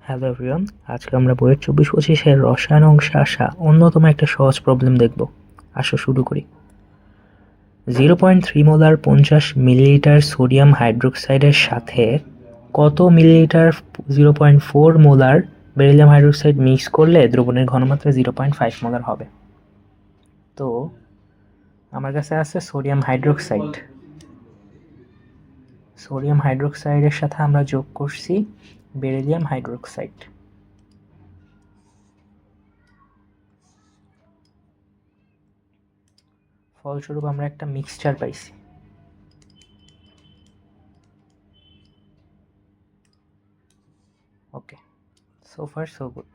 Hello everyone, আজকে আমরা বইয়ের 24-25 রসায়ন অংশে আসা অন্যতম একটা সহজ প্রবলেম দেখব। আসো শুরু করি। 0.3 মোলার 50 মিলিলিটার সোডিয়াম হাইড্রোক্সাইডের সাথে কত millilitre 0.4 molar beryllium hydroxide mix করলে দ্রবণের ঘনমাত্রা 0.5 মোলার হবে? তো আমার কাছে আছে সোডিয়াম হাইড্রোক্সাইড। সোডিয়াম হাইড্রোক্সাইডের সাথে আমরা যোগ করছি বেরিলিয়াম হাইড্রোক্সাইড। ফলস্বরূপ আমরা একটা মিক্সচার পাইছি। Okay, so far so good.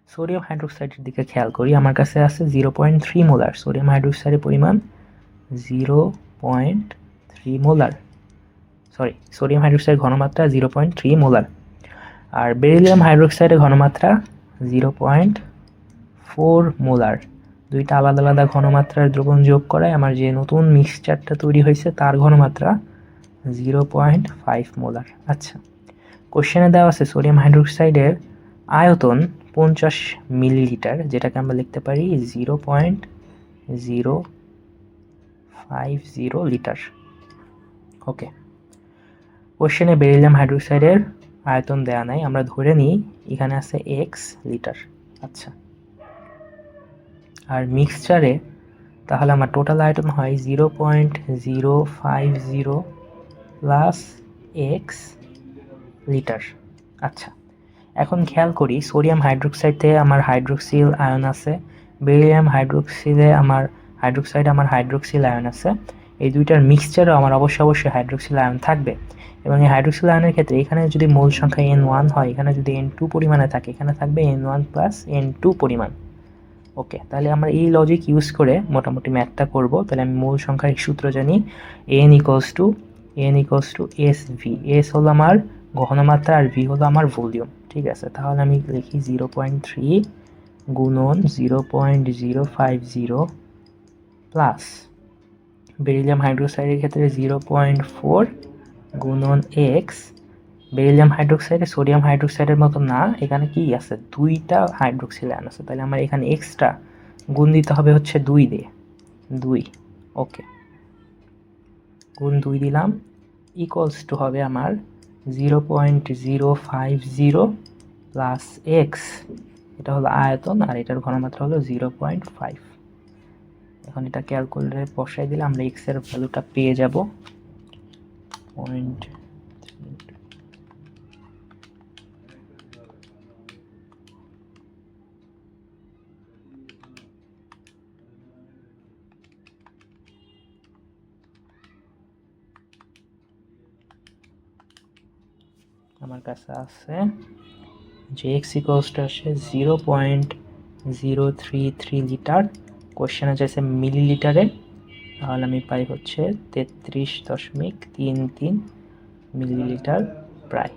Sodium হাইড্রোক্সাইডের দিকে খেয়াল করি, আমার কাছে আছে 0.3 মোলার। সোডিয়াম হাইড্রোক্সাইডের পরিমাণ 0.3 মোলার, সোডিয়াম হাইড্রোক্সাইড ঘনমাত্রা 0.3 মোলার। আর বেরিলিয়াম হাইড্রোক্সাইডের ঘনমাত্রা 0.4 মোলার। দুইটা আলাদা আলাদা ঘনমাত্রার দ্রবণ যোগ করায় আমার যে নতুন মিক্সচারটা তৈরি হয়েছে তার ঘনমাত্রা 0.5 মোলার। আচ্ছা, কোশ্চেনে দেওয়া আছে সোডিয়াম হাইড্রোক্সাইডের আয়তন 50 মিলিলিটার, যেটাকে আমরা লিখতে পারি 0.050 লিটার। ওকে, কোশ্চেনে বেরিলিয়াম হাইড্রোক্সাইডের আয়তন দেয়া নাই, আমরা ধরে নিই এখানে আছে এক্স লিটার। আচ্ছা, আর মিক্সচারে তাহলে আমার টোটাল আয়তন হয় 0.050 প্লাস এক্স লিটার। আচ্ছা, এখন খেয়াল করি সোডিয়াম হাইড্রোক্সাইডে আমার হাইড্রোক্সিল আয়ন আছে, বেরিলিয়াম হাইড্রোক্সাইডে আমার হাইড্রোক্সিল আয়ন আছে। এই দুইটার মিক্সচারও আমার অবশ্যই হাইড্রোক্সিল আয়ন থাকবে। এবং এই হাইড্রোক্সিল আয়নের ক্ষেত্রে এখানে যদি মোল সংখ্যা N1 হয়, এখানে যদি N2 পরিমাণে থাকে, এখানে থাকবে N1 প্লাস N2 পরিমাণ। ওকে, তাহলে আমরা এই লজিক ইউজ করে মোটামুটি ম্যাথটা করব। তাহলে আমি মূল সংখ্যার সূত্র জানি, N equals to SV। S হলো আমার ঘনমাত্রা আর ভি হলো আমার ভলিউম। ঠিক আছে, তাহলে আমি লিখি 0.3 গুণন 0.050 প্লাস বেরিলিয়াম হাইড্রোক্সাইডের ক্ষেত্রে 0.4 গুণন এক্স। বেরিলিয়াম হাইড্রোক্সাইডে সোডিয়াম হাইড্রোক্সাইডের মতো না, এখানে কি আছে, দুইটা হাইড্রোক্সিল আয়ন আছে, তাহলে আমার এখানে এক্সট্রা গুণ দিতে হবে হচ্ছে 2 দিয়ে, 2। ওকে, গুণ 2 দিলাম, ইকুয়ালস টু হবে আমার 0.050 প্লাস এক্স। এটা হলো আয়তন আর এটার ঘনমাত্রা হলো 0.5। এখন এটা ক্যালকুলেটরে বসাই দিলে আমরা এক্স এর ভ্যালুটা পেয়ে যাব 0.3। আমার কাছে আছে যে এক্স ইকুয়ালস টু আসে 0.033 লিটার। কোশ্চেনে চাইছে মিলিলিটারে, তাহলে আমি পাই হচ্ছে 33.33 মিলিলিটার প্রায়।